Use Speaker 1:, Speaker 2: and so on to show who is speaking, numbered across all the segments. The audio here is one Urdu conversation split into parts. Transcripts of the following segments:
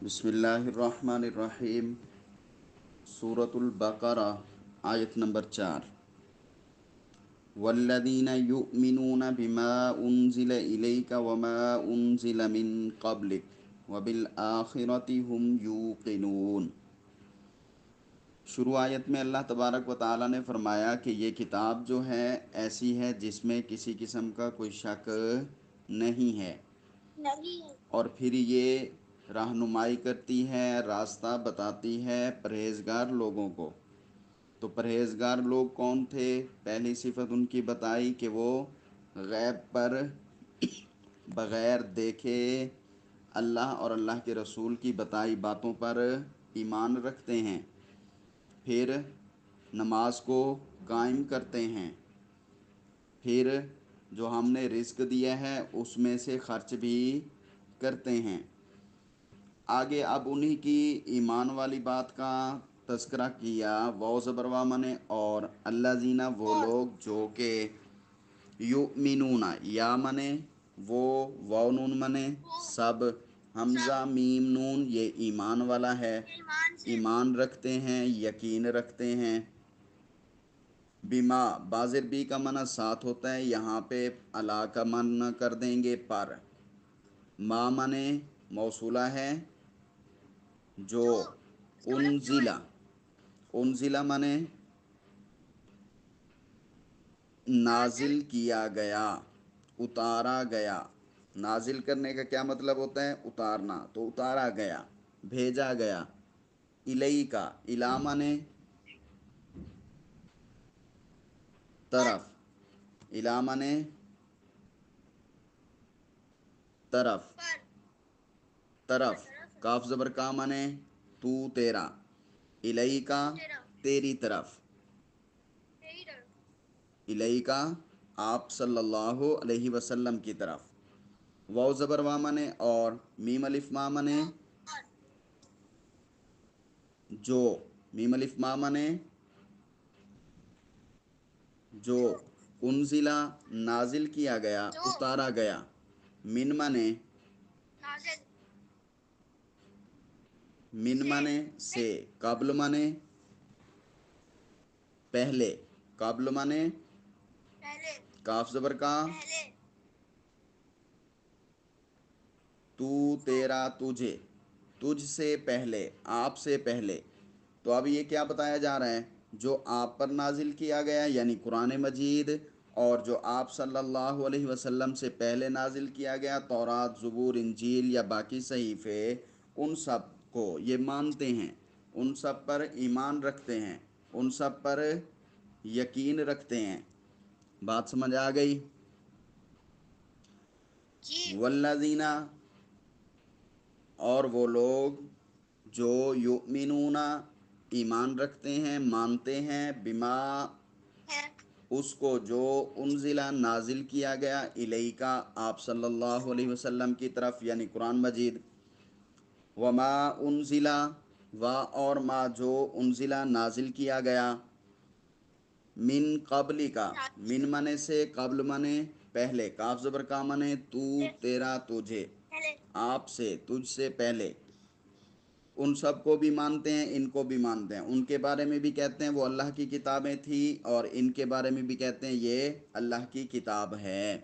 Speaker 1: بسم اللہ الرحمن الرحیم۔ سورۃ البقرہ آیت نمبر 4۔ والذین یؤمنون بما انزل الیک وما انزل من قبلک وبالآخرۃ هم یوقنون۔ شروع آیت میں اللہ تبارک و تعالیٰ نے فرمایا کہ یہ کتاب جو ہے ایسی ہے جس میں کسی قسم کا کوئی شک نہیں ہے، اور پھر یہ رہنمائی کرتی ہے، راستہ بتاتی ہے پرہیزگار لوگوں کو۔ تو پرہیزگار لوگ کون تھے؟ پہلی صفت ان کی بتائی کہ وہ غیب پر بغیر دیکھے اللہ اور اللہ کے رسول کی بتائی باتوں پر ایمان رکھتے ہیں، پھر نماز کو قائم کرتے ہیں، پھر جو ہم نے رزق دیا ہے اس میں سے خرچ بھی کرتے ہیں۔ آگے اب انہی کی ایمان والی بات کا تذکرہ کیا، واو زبر وا منے اور الذین وہ لوگ جو کہ یؤمنون یا منے وہ، واو نون منے سب، حمزہ میم نون یہ ایمان والا ہے، ایمان رکھتے ہیں، یقین رکھتے ہیں۔ بما بازر بی کا معنی ساتھ ہوتا ہے، یہاں پہ علا کا معنی کر دیں گے پر۔ ما منے موصولہ ہے جو، انزلہ منے نازل کیا گیا، اتارا گیا۔ نازل کرنے کا کیا مطلب ہوتا ہے؟ اتارنا، تو اتارا گیا، بھیجا گیا۔ الی کا الا منے طرف، الا منے طرف، طرف، کاف زبر کا منے تو تیرا، الی کا تیری طرف، الی کا آپ صلی اللہ علیہ وسلم کی طرف۔ واو زبر وا منے اور میم الف ما منے جو، میم الف ما منے جو، انزلہ نازل کیا گیا، اتارا گیا، من منے من منے سے، قبل منے پہلے، قبل منے کاف زبر کا، تو تیرا تجھے، تجھ سے پہلے، آپ سے پہلے۔ تو اب یہ کیا بتایا جا رہا ہے؟ جو آپ پر نازل کیا گیا یعنی قرآن مجید، اور جو آپ صلی اللہ علیہ وسلم سے پہلے نازل کیا گیا تورات، زبور، انجیل یا باقی صحیفے، ان سب کو یہ مانتے ہیں، ان سب پر ایمان رکھتے ہیں، ان سب پر یقین رکھتے ہیں۔ بات سمجھ آ گئی؟ والذین اور وہ لوگ جو یؤمنون ایمان رکھتے ہیں، مانتے ہیں، بما اس کو جو، انزلہ نازل کیا گیا، الیکا آپ صلی اللہ علیہ وسلم کی طرف یعنی قرآن مجید، وما انزلہ و اور ما جو انزلہ نازل کیا گیا، من قبل کا، من منے سے، قبل منے پہلے، کاف زبر کا منے تو تیرا تجھے، آپ سے، تجھ سے پہلے۔ ان سب کو بھی مانتے ہیں، ان کو بھی مانتے ہیں، ان کے بارے میں بھی کہتے ہیں وہ اللہ کی کتابیں تھیں، اور ان کے بارے میں بھی کہتے ہیں یہ اللہ کی کتاب ہے۔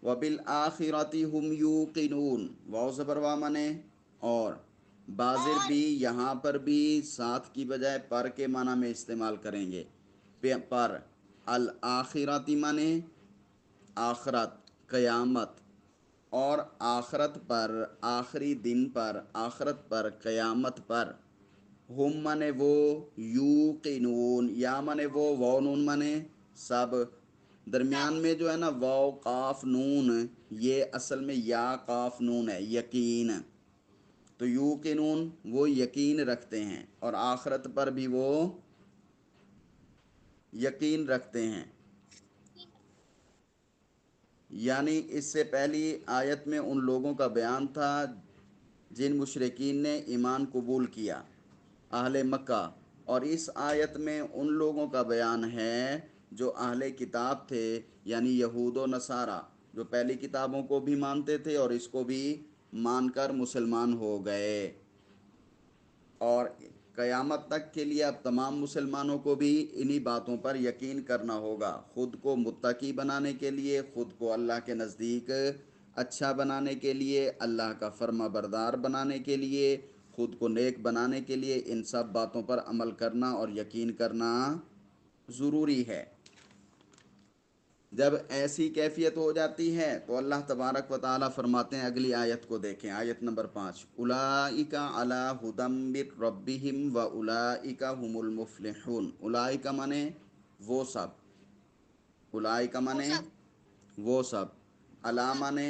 Speaker 1: وبالآخرۃ هم یوقنون، واو زبر وا منے اور، بازر بھی یہاں پر بھی ساتھ کی بجائے پر کے معنی میں استعمال کریں گے، پر، الآخرۃ منے آخرت، قیامت، اور آخرت پر، آخری دن پر، آخرت پر، قیامت پر، ہم منے وہ، یوقنون یا منے وہ، واو نون منے سب، درمیان میں جو ہے نا واو قاف نون، یہ اصل میں یا قاف نون ہے، یقین۔ تو یوقنون وہ یقین رکھتے ہیں، اور آخرت پر بھی وہ یقین رکھتے ہیں۔ یعنی اس سے پہلی آیت میں ان لوگوں کا بیان تھا جن مشرکین نے ایمان قبول کیا، اہل مکہ، اور اس آیت میں ان لوگوں کا بیان ہے جو اہل کتاب تھے، یعنی یہود و نصارہ، جو پہلی کتابوں کو بھی مانتے تھے اور اس کو بھی مان کر مسلمان ہو گئے، اور قیامت تک کے لیے اب تمام مسلمانوں کو بھی انہی باتوں پر یقین کرنا ہوگا، خود کو متقی بنانے کے لیے، خود کو اللہ کے نزدیک اچھا بنانے کے لیے، اللہ کا فرما بردار بنانے کے لیے، خود کو نیک بنانے کے لیے ان سب باتوں پر عمل کرنا اور یقین کرنا ضروری ہے۔ جب ایسی کیفیت ہو جاتی ہے تو اللہ تبارک و تعالیٰ فرماتے ہیں، اگلی آیت کو دیکھیں، آیت نمبر 5، اولئک علی ھدی من ربہم واولئک ھم المفلحون۔ اولئک مانے وہ سب، اولئک مانے وہ سب، علی مانے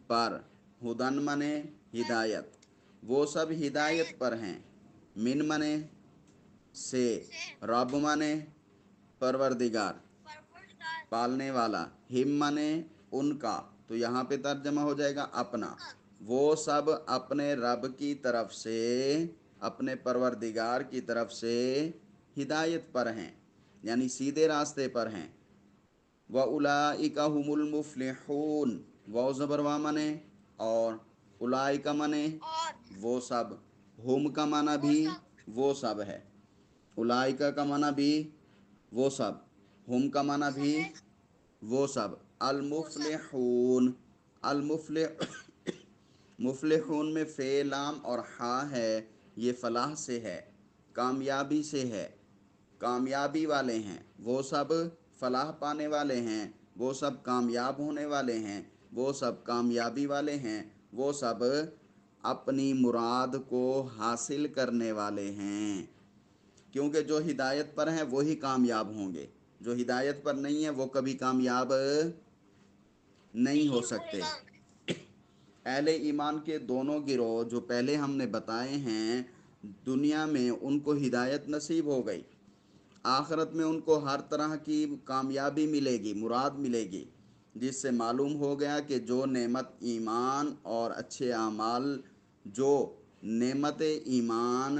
Speaker 1: پر، ھدن مانے ہدایت، وہ سب ہدایت پر ہیں، من مانے سے، رب مانے پروردگار پالنے والا، ہم مانے ان کا، تو یہاں پہ ترجمہ ہو جائے گا اپنا، وہ سب اپنے رب کی طرف سے، اپنے پروردگار کی طرف سے ہدایت پر ہیں، یعنی سیدھے راستے پر ہیں۔ وَأُولَئِكَ هُمُ الْمُفْلِحُونَ، واو زبر وا مانے اور، اولئک مانے وہ سب، ہم کا معنی بھی وہ سب ہے، اولئک کا معنی بھی وہ سب، ہم کا معنی بھی وہ سب، المفلحون، مفلحون میں فے لام اور ہا ہے، یہ فلاح سے ہے، کامیابی سے ہے، کامیابی والے ہیں، وہ سب فلاح پانے والے ہیں، وہ سب کامیاب ہونے والے ہیں، وہ سب کامیابی والے ہیں، وہ سب اپنی مراد کو حاصل کرنے والے ہیں، کیونکہ جو ہدایت پر ہیں وہی کامیاب ہوں گے، جو ہدایت پر نہیں ہیں وہ کبھی کامیاب نہیں ہو سکتے۔ اہل ایمان کے دونوں گروہ جو پہلے ہم نے بتائے ہیں، دنیا میں ان کو ہدایت نصیب ہو گئی، آخرت میں ان کو ہر طرح کی کامیابی ملے گی، مراد ملے گی، جس سے معلوم ہو گیا کہ جو نعمت ایمان اور اچھے اعمال، جو نعمت ایمان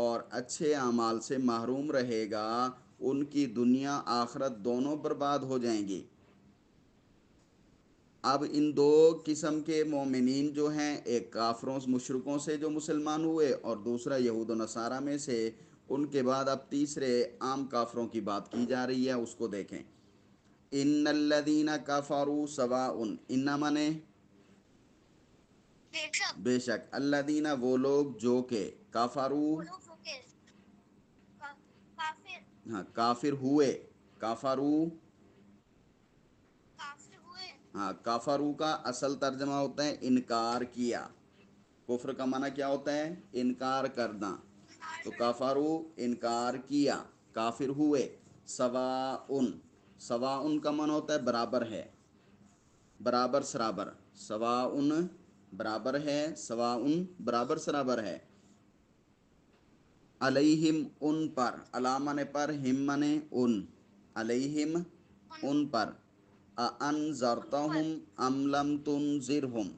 Speaker 1: اور اچھے اعمال سے محروم رہے گا، ان کی دنیا آخرت دونوں برباد ہو جائیں گی۔ اب ان دو قسم کے مومنین جو ہیں، ایک کافروں مشرکوں سے جو مسلمان ہوئے اور دوسرا یہود و نصارہ میں سے، ان کے بعد اب تیسرے عام کافروں کی بات کی جا رہی ہے، اس کو دیکھیں۔ ان الذین کفروا سواء، ان مانے بے شک، الذین وہ لوگ جو کہ، کفروا ہاں کافر ہوئے، کفروا ہاں، کفروا کا اصل ترجمہ ہوتا ہے انکار کیا، کفر کا معنی کیا ہوتا ہے؟ انکار کرنا، تو کفروا انکار کیا، کافر ہوئے، سواء، سواء کا معنی ہوتا ہے برابر ہے، برابر سرابر، سواء برابر ہے، سواء برابر سرابر ہے، علیہم ان پر، علامہ پر، ہم منے ان، علیہم ان پر، اانذرتہم ام لم تنذرہم،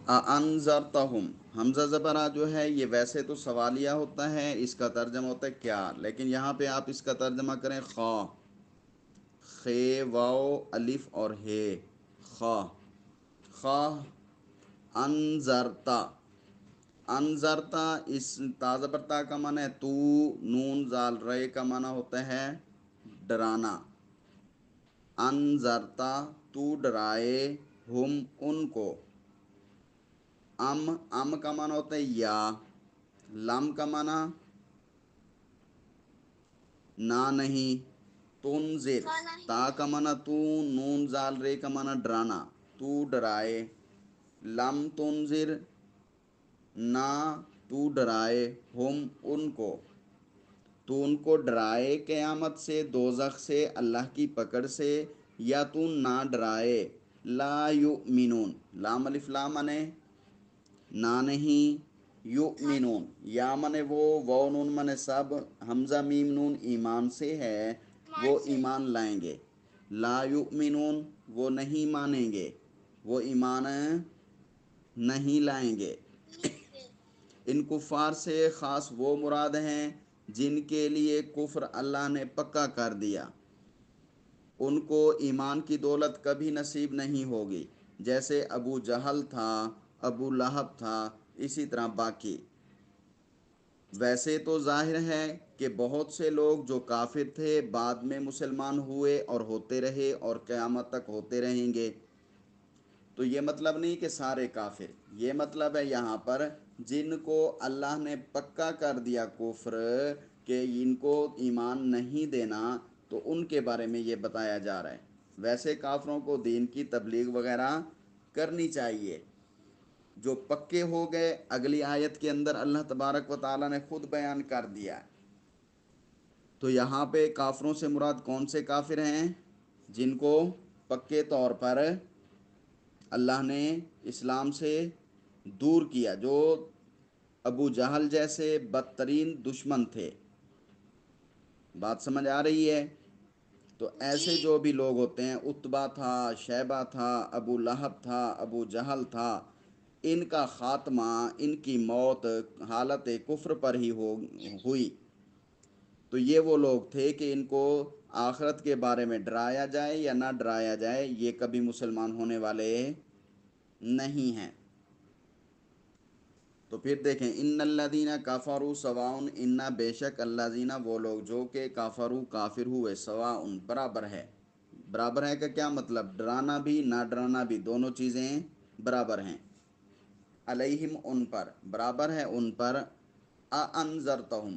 Speaker 1: اانذرتہم، حمزہ زبرہ جو ہے یہ ویسے تو سوالیہ ہوتا ہے، اس کا ترجمہ ہوتا ہے کیا، لیکن یہاں پہ آپ اس کا ترجمہ کریں خا، خے واو الف اور ہے، خا، خا انذرتا، انذرتا، اس تا زبر تا کا معنی ہے تو، نون زال رے کا معنی ہوتا ہے ڈرانا، انذرتا تو ڈرائے، ہم ان کو، ام کا معنی ہوتا ہے یا، لم کا معنی نہ نہیں، تنذر تا کا معنی تو، نون زال رے کا معنی ڈرانا، تو ڈرائے، لم تنذر نہ تو ڈرائے، ہم ان کو، تو ان کو ڈرائے قیامت سے، دوزخ سے، اللہ کی پکڑ سے، یا تو نہ ڈرائے، لا یؤمنون، لام الف لام منے نہ نہیں، یؤمنون یا منے وہ، واو نون منے سب، حمزہ میم نون ایمان سے ہے، وہ ایمان لائیں گے، لا یؤمنون وہ نہیں مانیں گے، وہ ایمان نہیں لائیں گے۔ ان کفار سے خاص وہ مراد ہیں جن کے لیے کفر اللہ نے پکا کر دیا، ان کو ایمان کی دولت کبھی نصیب نہیں ہوگی، جیسے ابو جہل تھا، ابو لہب تھا، اسی طرح باقی۔ ویسے تو ظاہر ہے کہ بہت سے لوگ جو کافر تھے بعد میں مسلمان ہوئے اور ہوتے رہے اور قیامت تک ہوتے رہیں گے۔ تو یہ مطلب نہیں کہ سارے کافر، یہ مطلب ہے یہاں پر جن کو اللہ نے پکا کر دیا کفر کہ ان کو ایمان نہیں دینا، تو ان کے بارے میں یہ بتایا جا رہا ہے۔ ویسے کافروں کو دین کی تبلیغ وغیرہ کرنی چاہیے۔ جو پکے ہو گئے اگلی آیت کے اندر اللہ تبارک و تعالیٰ نے خود بیان کر دیا۔ تو یہاں پہ کافروں سے مراد کون سے کافر ہیں؟ جن کو پکے طور پر اللہ نے اسلام سے دور کیا، جو ابو جہل جیسے بدترین دشمن تھے۔ بات سمجھ آ رہی ہے؟ تو ایسے جو بھی لوگ ہوتے ہیں، عتبہ تھا، شیبہ تھا، ابو لہب تھا، ابو جہل تھا، ان کا خاتمہ، ان کی موت حالت کفر پر ہی ہوئی۔ تو یہ وہ لوگ تھے کہ ان کو آخرت کے بارے میں ڈرایا جائے یا نہ ڈرایا جائے، یہ کبھی مسلمان ہونے والے نہیں ہیں۔ تو پھر دیکھیں، ان الذین کفروا سواء، ان بے شک الذین وہ لوگ جو کہ کافروا کافر ہوئے، سواء برابر ہے۔ برابر ہے کا کیا مطلب؟ ڈرانا بھی نہ ڈرانا بھی، دونوں چیزیں برابر ہیں۔ علیہم ان پر، برابر ہے ان پر، انذرتہم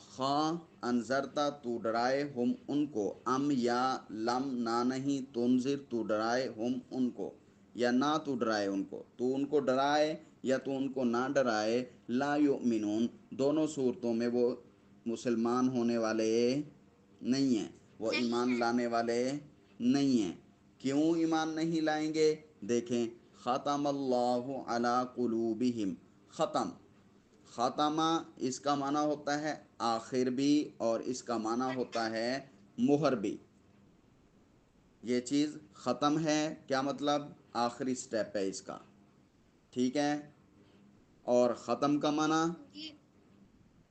Speaker 1: خواہ انذرتا تو ڈرائے، ہم ان کو، ام یا لم نہ نہیں، تنذر تو ڈرائے، ہم ان کو یا نہ تو ڈرائے ان کو، تو ان کو ڈرائے یا تو ان کو نہ ڈرائے، لا یؤمنون دونوں صورتوں میں وہ مسلمان ہونے والے نہیں ہیں، وہ ایمان لانے والے نہیں ہیں۔ کیوں ایمان نہیں لائیں گے؟ دیکھیں، ختم اللہ علی قلوبہم، ختم، خاتمہ اس کا معنی ہوتا ہے آخر بھی، اور اس کا معنی ہوتا ہے مہر بھی۔ یہ چیز ختم ہے، کیا مطلب؟ آخری سٹیپ ہے اس کا، ٹھیک ہے؟ اور ختم کا معنی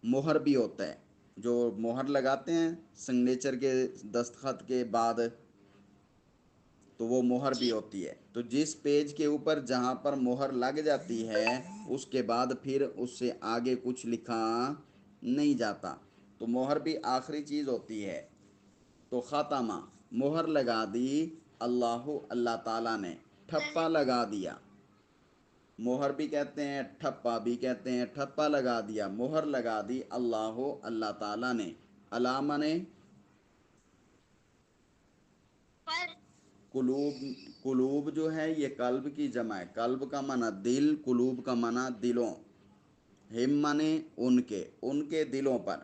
Speaker 1: مہر بھی ہوتا ہے، جو مہر لگاتے ہیں سگنیچر کے دستخط کے بعد، تو وہ مہر بھی ہوتی ہے۔ تو جس پیج کے اوپر جہاں پر مہر لگ جاتی ہے، اس کے بعد پھر اس سے آگے کچھ لکھا نہیں جاتا، تو مہر بھی آخری چیز ہوتی ہے۔ تو خاتمہ، مہر لگا دی، اللہ تعالیٰ نے ٹھپا لگا دیا۔ مہر بھی کہتے ہیں، ٹھپا بھی کہتے ہیں، ٹھپا لگا دیا، مہر لگا دی اللہ تعالیٰ نے، علامہ نے قلوب جو ہے یہ قلب کی جمع ہے، قلب کا معنی دل، قلوب کا معنی دلوں، ہم معنی ان کے دلوں پر،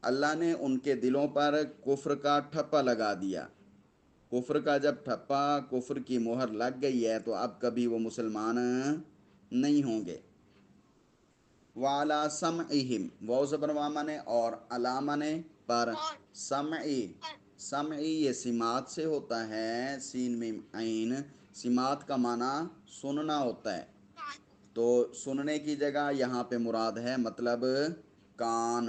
Speaker 1: اللہ نے ان کے دلوں پر کفر کا ٹھپا لگا دیا۔ کفر کا جب ٹھپا، کفر کی مہر لگ گئی ہے، تو اب کبھی وہ مسلمان نہیں ہوں گے۔ وَعَلَىٰ سَمْعِهِمْ، واو زبر واما نے، اور علامہ نے پر، سمعی یہ سماعت سے ہوتا ہے، سین میم عین، سماعت کا معنی سننا ہوتا ہے، تو سننے کی جگہ یہاں پہ مراد ہے مطلب کان،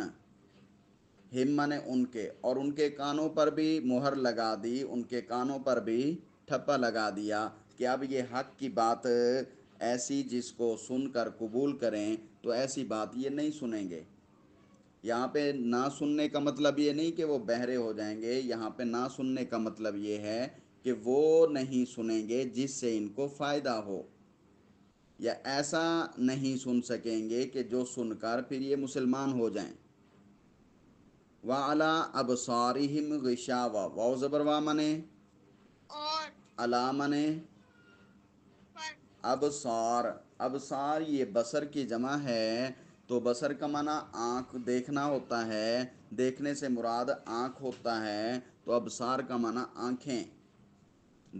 Speaker 1: ہم نے ان کے، اور ان کے کانوں پر بھی مہر لگا دی، ان کے کانوں پر بھی ٹھپا لگا دیا کہ اب یہ حق کی بات ایسی جس کو سن کر قبول کریں، تو ایسی بات یہ نہیں سنیں گے۔ یہاں پہ نہ سننے کا مطلب یہ نہیں کہ وہ بہرے ہو جائیں گے، یہاں پہ نہ سننے کا مطلب یہ ہے کہ وہ نہیں سنیں گے جس سے ان کو فائدہ ہو، یا ایسا نہیں سن سکیں گے کہ جو سن کر پھر یہ مسلمان ہو جائیں۔ وَعَلَىٰ أَبْصَارِهِمْ غِشَاوَةٌ، واو زبر واما نے، علامہ نے، ابصار، ابصار یہ بصر کی جمع ہے، تو بصر کا معنی آنکھ، دیکھنا ہوتا ہے، دیکھنے سے مراد آنکھ ہوتا ہے، تو ابصار کا معنی آنکھیں،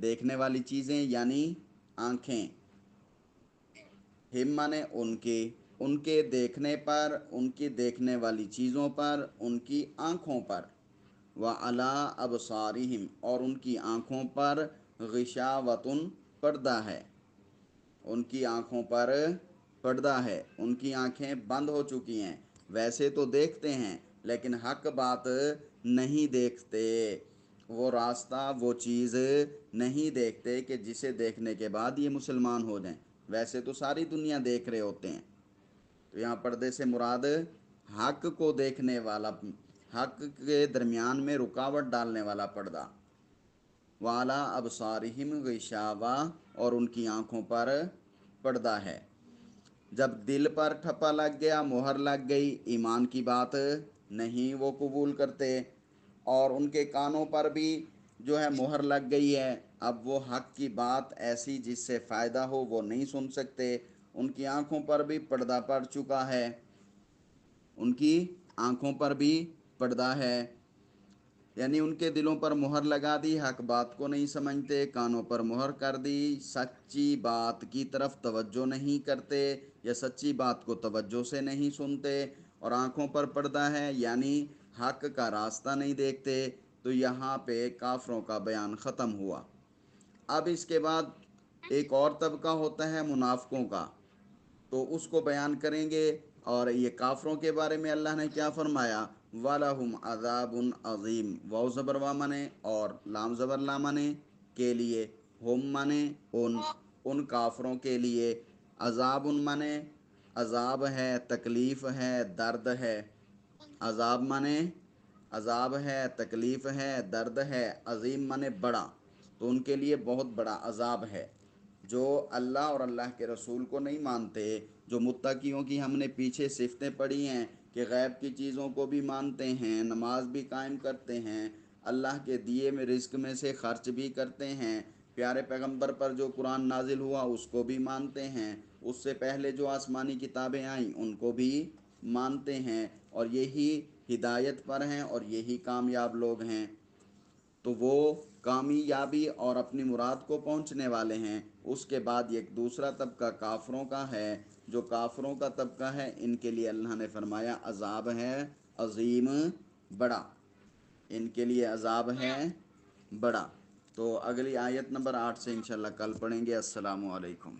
Speaker 1: دیکھنے والی چیزیں یعنی آنکھیں، ہم نے ان کے دیکھنے پر، ان کی دیکھنے والی چیزوں پر، ان کی آنکھوں پر، وَعَلَىٰ أَبْصَارِهِمْ اور ان کی آنکھوں پر، غِشَاوَةٌ پردہ ہے، ان کی آنکھوں پر پردہ ہے، ان کی آنکھیں بند ہو چکی ہیں، ویسے تو دیکھتے ہیں لیکن حق بات نہیں دیکھتے، وہ راستہ وہ چیز نہیں دیکھتے کہ جسے دیکھنے کے بعد یہ مسلمان ہو جائیں. ویسے تو ساری دنیا دیکھ رہے ہوتے ہیں. تو یہاں پردے سے مراد حق کو دیکھنے والا، حق کے درمیان میں رکاوٹ ڈالنے والا پردہ. والا ابصارہم غشاوہ، اور ان کی آنکھوں پر پردہ ہے. جب دل پر ٹھپا لگ گیا، مہر لگ گئی، ایمان کی بات نہیں وہ قبول کرتے، اور ان کے کانوں پر بھی جو ہے مہر لگ گئی ہے. اب وہ حق کی بات ایسی جس سے فائدہ ہو وہ نہیں سن سکتے. ان کی آنکھوں پر بھی پردہ پڑ چکا ہے، ان کی آنکھوں پر بھی پردہ ہے، یعنی ان کے دلوں پر مہر لگا دی، حق بات کو نہیں سمجھتے، کانوں پر مہر کر دی، سچی بات کی طرف توجہ نہیں کرتے یا سچی بات کو توجہ سے نہیں سنتے، اور آنکھوں پر پردہ ہے یعنی حق کا راستہ نہیں دیکھتے. تو یہاں پہ کافروں کا بیان ختم ہوا. اب اس کے بعد ایک اور طبقہ ہوتا ہے منافقوں کا، تو اس کو بیان کریں گے. اور یہ کافروں کے بارے میں اللہ نے کیا فرمایا؟ وَلَهُمْ عَذَابٌ عَظِيمٌ. واو زبر وا منے اور لام زبر لا منے کے لیے، ہم منے ان کافروں کے لیے، عذاب منے عذاب ہے، تکلیف ہے، درد ہے. عذاب منے عذاب ہے، تکلیف ہے، درد ہے. عظیم منے بڑا، تو ان کے لیے بہت بڑا عذاب ہے. جو اللہ اور اللہ کے رسول کو نہیں مانتے، جو متقیوں کی ہم نے پیچھے صفتیں پڑھی ہیں کہ غیب کی چیزوں کو بھی مانتے ہیں، نماز بھی قائم کرتے ہیں، اللہ کے دیے میں رزق میں سے خرچ بھی کرتے ہیں، پیارے پیغمبر پر جو قرآن نازل ہوا اس کو بھی مانتے ہیں، اس سے پہلے جو آسمانی کتابیں آئیں ان کو بھی مانتے ہیں، اور یہی ہدایت پر ہیں اور یہی کامیاب لوگ ہیں. تو وہ کامیابی اور اپنی مراد کو پہنچنے والے ہیں. اس کے بعد ایک دوسرا طبقہ کافروں کا ہے. جو کافروں کا طبقہ ہے ان کے لیے اللہ نے فرمایا عذاب ہے عظیم، بڑا. ان کے لیے عذاب ہے بڑا. تو اگلی آیت نمبر 8 سے انشاءاللہ کل پڑھیں گے. السلام علیکم.